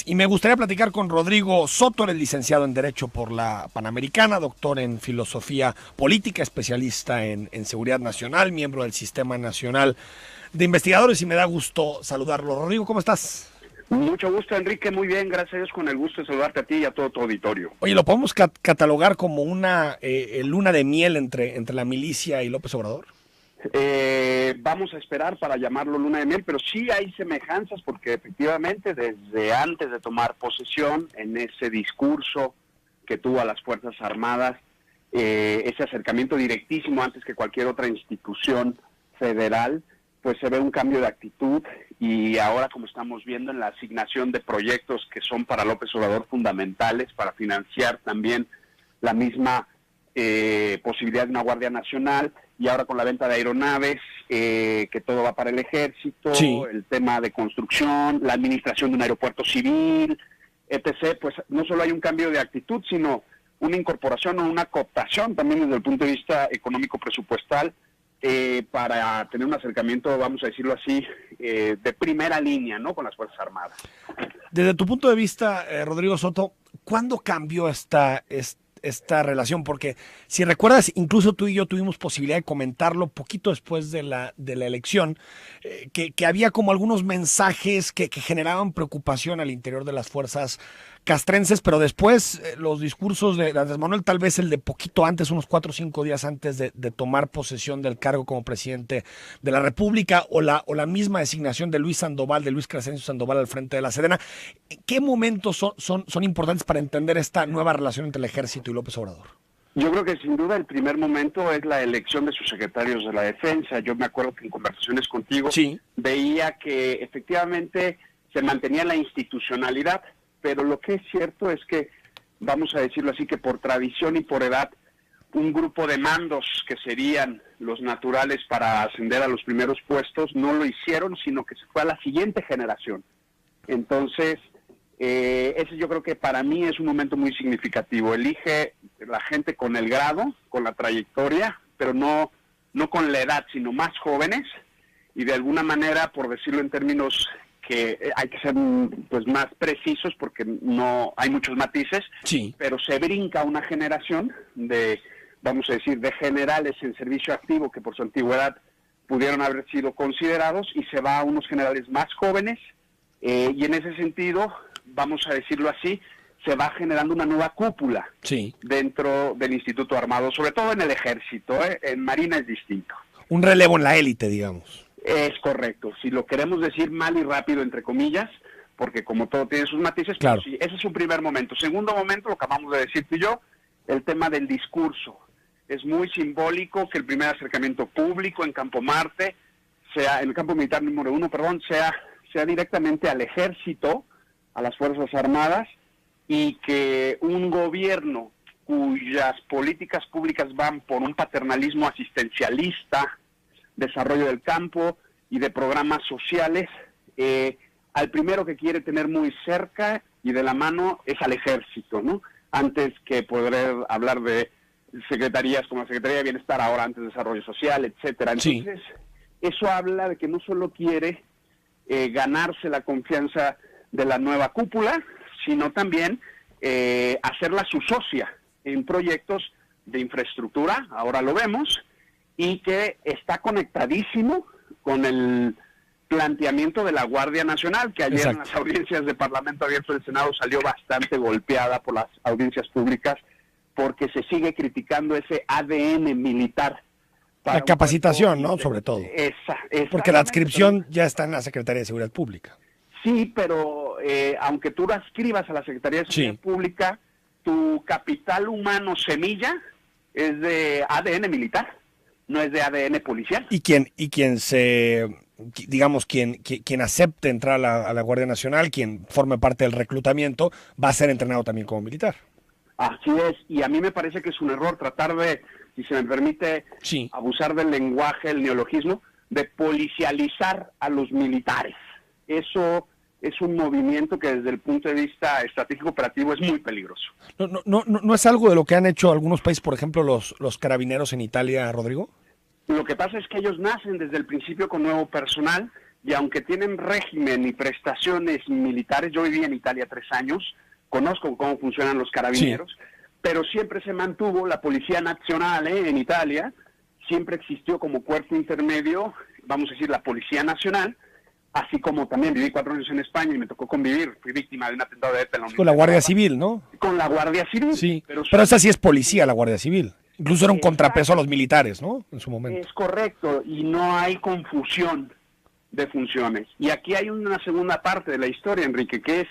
Y me gustaría platicar con Rodrigo Soto, él es licenciado en Derecho por la Panamericana, doctor en Filosofía Política, especialista en Seguridad Nacional, miembro del Sistema Nacional de Investigadores, y me da gusto saludarlo. Rodrigo, ¿cómo estás? Mucho gusto, Enrique, muy bien, gracias a Dios, con el gusto de saludarte a ti y a todo tu auditorio. Oye, ¿lo podemos catalogar como una luna de miel entre la milicia y López Obrador? Vamos a esperar para llamarlo luna de miel, pero sí hay semejanzas porque efectivamente desde antes de tomar posesión, en ese discurso que tuvo a las Fuerzas Armadas, ese acercamiento directísimo antes que cualquier otra institución federal, pues se ve un cambio de actitud y ahora, como estamos viendo, en la asignación de proyectos que son para López Obrador fundamentales para financiar también la misma posibilidad de una Guardia Nacional, y ahora con la venta de aeronaves, que todo va para el ejército, sí, el tema de construcción, la administración de un aeropuerto civil, etc., pues no solo hay un cambio de actitud, sino una incorporación o una cooptación también desde el punto de vista económico presupuestal, para tener un acercamiento, vamos a decirlo así, de primera línea, ¿no?, con las Fuerzas Armadas. Desde tu punto de vista, Rodrigo Soto, ¿cuándo cambió esta relación? Porque si recuerdas, incluso tú y yo tuvimos posibilidad de comentarlo poquito después de la elección, que había como algunos mensajes que generaban preocupación al interior de las fuerzas castrenses, pero después los discursos de Andrés Manuel, tal vez el de poquito antes, unos 4 o 5 días antes de tomar posesión del cargo como presidente de la República, o la misma designación de Luis Crescencio Sandoval al frente de la Sedena. ¿Qué momentos son importantes para entender esta nueva relación entre el ejército y López Obrador? Yo creo que sin duda el primer momento es la elección de sus secretarios de la defensa. Yo me acuerdo que en conversaciones contigo veía que efectivamente se mantenía la institucionalidad, pero lo que es cierto es que, vamos a decirlo así, que por tradición y por edad, un grupo de mandos que serían los naturales para ascender a los primeros puestos no lo hicieron, sino que se fue a la siguiente generación. Entonces, ese yo creo que para mí es un momento muy significativo. Elige la gente con el grado, con la trayectoria, pero no con la edad, sino más jóvenes, y de alguna manera, por decirlo en términos que hay que ser pues más precisos porque no hay muchos matices, pero se brinca una generación de, vamos a decir, de generales en servicio activo que por su antigüedad pudieron haber sido considerados, y se va a unos generales más jóvenes, y en ese sentido, vamos a decirlo así, se va generando una nueva cúpula dentro del Instituto Armado, sobre todo en el Ejército, en Marina es distinto. Un relevo en la élite, digamos. Es correcto, si lo queremos decir mal y rápido, entre comillas, porque como todo tiene sus matices, claro. Pero sí, ese es un primer momento. Segundo momento, lo que acabamos de decir tú y yo, el tema del discurso. Es muy simbólico que el primer acercamiento público en Campo Marte, sea en el campo militar número 1, sea directamente al ejército, a las Fuerzas Armadas, y que un gobierno cuyas políticas públicas van por un paternalismo asistencialista, desarrollo del campo y de programas sociales, al primero que quiere tener muy cerca y de la mano es al ejército, ¿no? Antes que poder hablar de secretarías como la Secretaría de Bienestar, ahora antes de Desarrollo Social, etcétera. Entonces, eso habla de que no solo quiere ganarse la confianza de la nueva cúpula, sino también hacerla su socia en proyectos de infraestructura, ahora lo vemos, y que está conectadísimo con el planteamiento de la Guardia Nacional, que ayer en las audiencias de Parlamento Abierto del Senado salió bastante golpeada por las audiencias públicas, porque se sigue criticando ese ADN militar. La capacitación, ¿no? Sobre todo. Porque la adscripción ya está en la Secretaría de Seguridad Pública. Sí, pero aunque tú lo adscribas a la Secretaría de Seguridad Pública, tu capital humano semilla es de ADN militar, no es de ADN policial. Y quien acepte entrar a la Guardia Nacional, quien forme parte del reclutamiento, va a ser entrenado también como militar. Así es, y a mí me parece que es un error tratar de, si se me permite, abusar del lenguaje, el neologismo, de policializar a los militares. Eso es un movimiento que desde el punto de vista estratégico operativo es muy peligroso. ¿No es algo de lo que han hecho algunos países, por ejemplo, los carabineros en Italia, Rodrigo? Lo que pasa es que ellos nacen desde el principio con nuevo personal y aunque tienen régimen y prestaciones militares, yo viví en Italia 3 años, conozco cómo funcionan los carabineros, sí, pero siempre se mantuvo la Policía Nacional en Italia, siempre existió como cuerpo intermedio, vamos a decir, la Policía Nacional, así como también viví 4 años en España y me tocó convivir, fui víctima de un atentado de ETA en la Universidad. Con la Guardia Civil, ¿no? Con la Guardia Civil. Sí, pero esa sí es policía, la Guardia Civil. Incluso era un contrapeso a los militares, ¿no? En su momento. Es correcto, y no hay confusión de funciones. Y aquí hay una segunda parte de la historia, Enrique, que es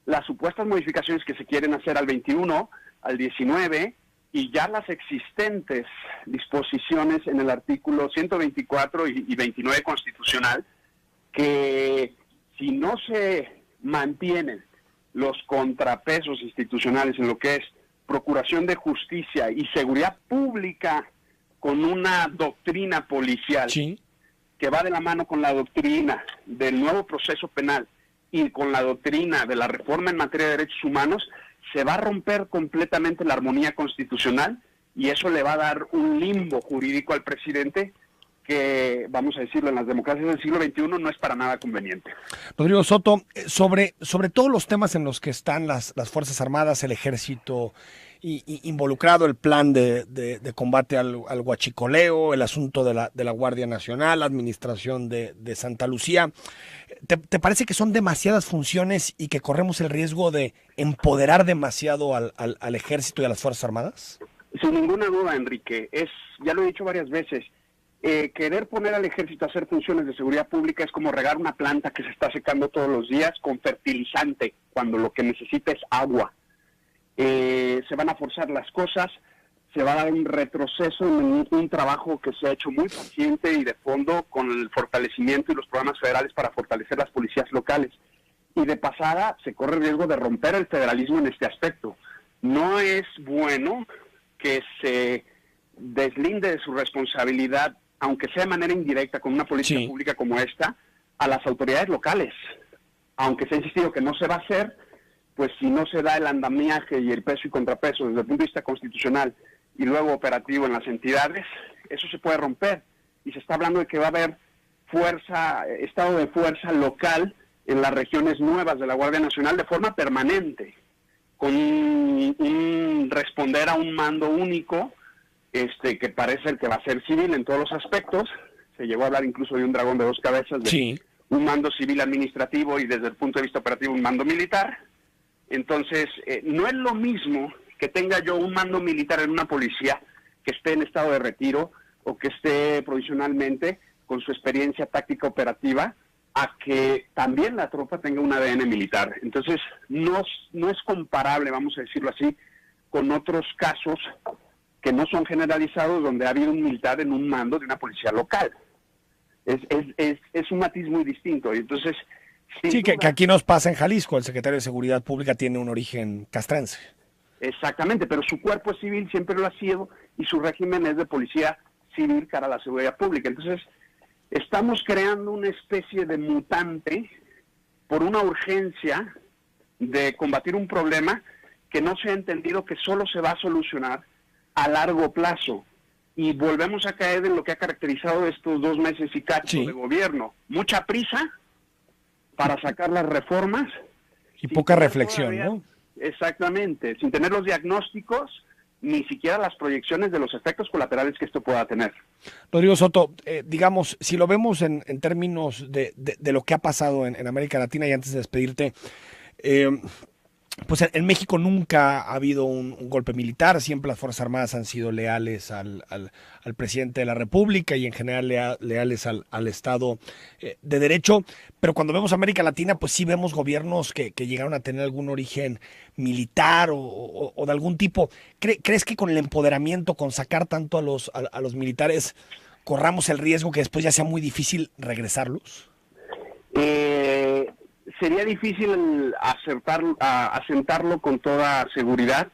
las supuestas modificaciones que se quieren hacer al 21, al 19, y ya las existentes disposiciones en el artículo 124 y 29 constitucional, que si no se mantienen los contrapesos institucionales en lo que es procuración de justicia y seguridad pública con una doctrina policial, sí, que va de la mano con la doctrina del nuevo proceso penal y con la doctrina de la reforma en materia de derechos humanos, se va a romper completamente la armonía constitucional y eso le va a dar un limbo jurídico al presidente que, vamos a decirlo, en las democracias del siglo XXI no es para nada conveniente. Rodrigo Soto, sobre todos los temas en los que están las Fuerzas Armadas, el Ejército involucrado, el plan de combate al huachicoleo, el asunto de la Guardia Nacional, la administración de Santa Lucía, ¿te parece que son demasiadas funciones y que corremos el riesgo de empoderar demasiado al Ejército y a las Fuerzas Armadas? Sin ninguna duda, Enrique, ya lo he dicho varias veces, querer poner al ejército a hacer funciones de seguridad pública es como regar una planta que se está secando todos los días con fertilizante, cuando lo que necesita es agua. Se van a forzar las cosas, se va a dar un retroceso en un trabajo que se ha hecho muy paciente y de fondo con el fortalecimiento y los programas federales para fortalecer las policías locales. Y de pasada se corre el riesgo de romper el federalismo en este aspecto. No es bueno que se deslinde de su responsabilidad, aunque sea de manera indirecta, con una política pública como esta, a las autoridades locales. Aunque se ha insistido que no se va a hacer, pues si no se da el andamiaje y el peso y contrapeso desde el punto de vista constitucional y luego operativo en las entidades, eso se puede romper. Y se está hablando de que va a haber estado de fuerza local en las regiones nuevas de la Guardia Nacional de forma permanente, con un responder a un mando único, que parece que va a ser civil en todos los aspectos. Se llegó a hablar incluso de un dragón de 2 cabezas, de un mando civil administrativo y desde el punto de vista operativo un mando militar. Entonces, no es lo mismo que tenga yo un mando militar en una policía que esté en estado de retiro o que esté provisionalmente con su experiencia táctica operativa, a que también la tropa tenga un ADN militar. Entonces, no es comparable, vamos a decirlo así, con otros casos que no son generalizados, donde ha habido un militar en un mando de una policía local. Es un matiz muy distinto. Y entonces, sí, duda, que aquí nos pasa en Jalisco. El secretario de Seguridad Pública tiene un origen castrense. Exactamente, pero su cuerpo es civil, siempre lo ha sido, y su régimen es de policía civil cara a la seguridad pública. Entonces, estamos creando una especie de mutante por una urgencia de combatir un problema que no se ha entendido que solo se va a solucionar a largo plazo. Y volvemos a caer en lo que ha caracterizado estos 2 meses y cacho de gobierno. Mucha prisa para sacar las reformas. Y poca reflexión, ¿no? Exactamente, sin tener los diagnósticos, ni siquiera las proyecciones de los efectos colaterales que esto pueda tener. Rodrigo Soto, digamos, si lo vemos en términos de lo que ha pasado en América Latina, y antes de despedirte, pues en México nunca ha habido un golpe militar, siempre las Fuerzas Armadas han sido leales al presidente de la República y en general leales al Estado de Derecho, pero cuando vemos América Latina, pues sí vemos gobiernos que llegaron a tener algún origen militar o de algún tipo. ¿Crees que con el empoderamiento, con sacar tanto a los militares, corramos el riesgo que después ya sea muy difícil regresarlos? Sería difícil asentarlo con toda seguridad.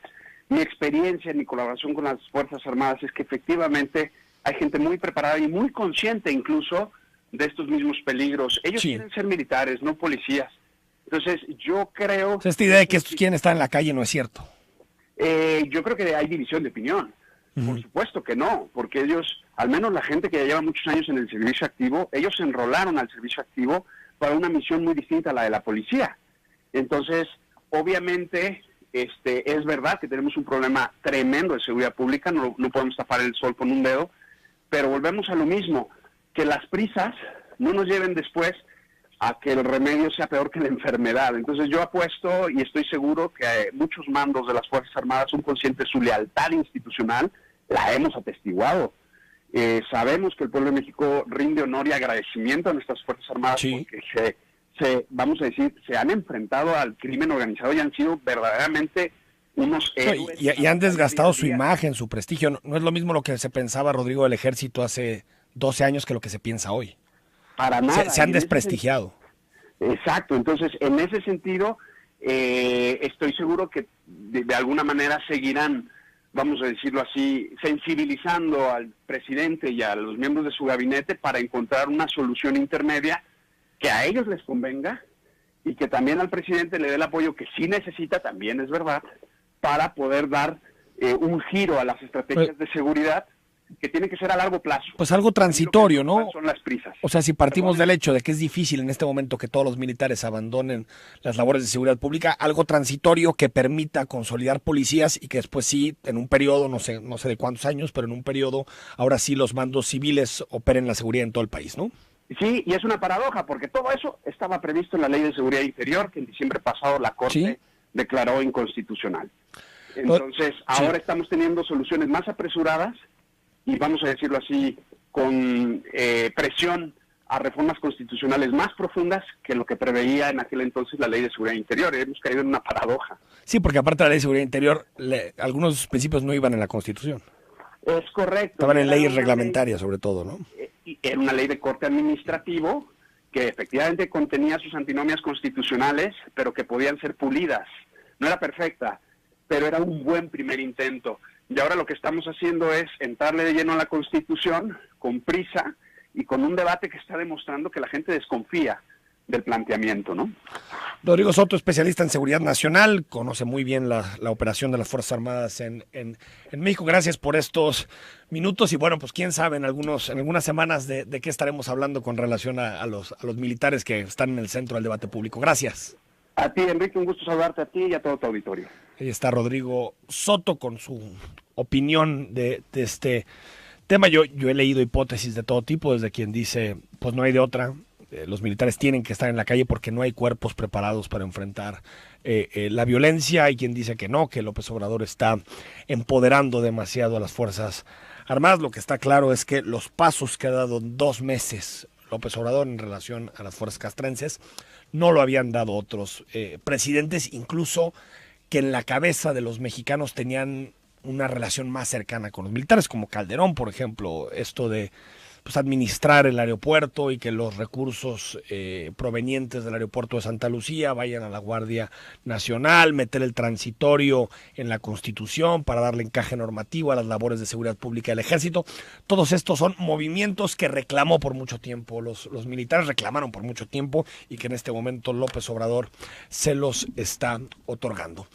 Mi experiencia en mi colaboración con las Fuerzas Armadas es que efectivamente hay gente muy preparada y muy consciente incluso de estos mismos peligros. Ellos quieren ser militares, no policías. Entonces yo creo... O sea, esta idea de que estos quieren estar en la calle no es cierto. Yo creo que hay división de opinión. Por supuesto que no, porque ellos, al menos la gente que ya lleva muchos años en el servicio activo, ellos se enrolaron al servicio activo para una misión muy distinta a la de la policía. Entonces, obviamente, es verdad que tenemos un problema tremendo de seguridad pública, no podemos tapar el sol con un dedo, pero volvemos a lo mismo, que las prisas no nos lleven después a que el remedio sea peor que la enfermedad. Entonces yo apuesto y estoy seguro que muchos mandos de las Fuerzas Armadas son conscientes de su lealtad institucional, la hemos atestiguado. Sabemos que el pueblo de México rinde honor y agradecimiento a nuestras Fuerzas Armadas porque vamos a decir, se han enfrentado al crimen organizado y han sido verdaderamente unos héroes. Y han desgastado su imagen, su prestigio. No es lo mismo lo que se pensaba, Rodrigo, del ejército hace 12 años que lo que se piensa hoy. Para nada. Se han desprestigiado. Exacto. Entonces, en ese sentido, estoy seguro que de alguna manera seguirán, vamos a decirlo así, sensibilizando al presidente y a los miembros de su gabinete para encontrar una solución intermedia que a ellos les convenga y que también al presidente le dé el apoyo que sí necesita, también es verdad, para poder dar un giro a las estrategias de seguridad que tiene que ser a largo plazo. Pues algo transitorio, ¿no? Son las prisas. O sea, si partimos del hecho de que es difícil en este momento que todos los militares abandonen las labores de seguridad pública, algo transitorio que permita consolidar policías y que después sí, en un periodo, no sé de cuántos años, pero en un periodo, ahora sí los mandos civiles operen la seguridad en todo el país, ¿no? Sí, y es una paradoja, porque todo eso estaba previsto en la Ley de Seguridad Interior, que en diciembre pasado la Corte declaró inconstitucional. Entonces, ahora estamos teniendo soluciones más apresuradas y, vamos a decirlo así, con presión a reformas constitucionales más profundas que lo que preveía en aquel entonces la Ley de Seguridad Interior. Hemos caído en una paradoja. Sí, porque aparte de la Ley de Seguridad Interior, algunos de sus principios no iban en la Constitución. Es correcto. Estaban en leyes reglamentarias, sobre todo, ¿no? Era una ley de corte administrativo que efectivamente contenía sus antinomias constitucionales, pero que podían ser pulidas. No era perfecta, pero era un buen primer intento. Y ahora lo que estamos haciendo es entrarle de lleno a la Constitución, con prisa, y con un debate que está demostrando que la gente desconfía del planteamiento, ¿no? Rodrigo Soto, especialista en seguridad nacional, conoce muy bien la operación de las Fuerzas Armadas en México. Gracias por estos minutos y bueno, pues quién sabe en algunas semanas de qué estaremos hablando con relación a los militares que están en el centro del debate público. Gracias. A ti, Enrique, un gusto saludarte a ti y a todo tu auditorio. Ahí está Rodrigo Soto con su opinión de este tema. Yo he leído hipótesis de todo tipo, desde quien dice, pues no hay de otra. Los militares tienen que estar en la calle porque no hay cuerpos preparados para enfrentar la violencia. Hay quien dice que no, que López Obrador está empoderando demasiado a las Fuerzas Armadas. Lo que está claro es que los pasos que ha dado en 2 meses López Obrador en relación a las fuerzas castrenses no lo habían dado otros presidentes, incluso que en la cabeza de los mexicanos tenían una relación más cercana con los militares, como Calderón, por ejemplo, esto de administrar el aeropuerto y que los recursos provenientes del aeropuerto de Santa Lucía vayan a la Guardia Nacional, meter el transitorio en la Constitución para darle encaje normativo a las labores de seguridad pública del Ejército. Todos estos son movimientos que reclamó por mucho tiempo, los militares reclamaron por mucho tiempo y que en este momento López Obrador se los está otorgando.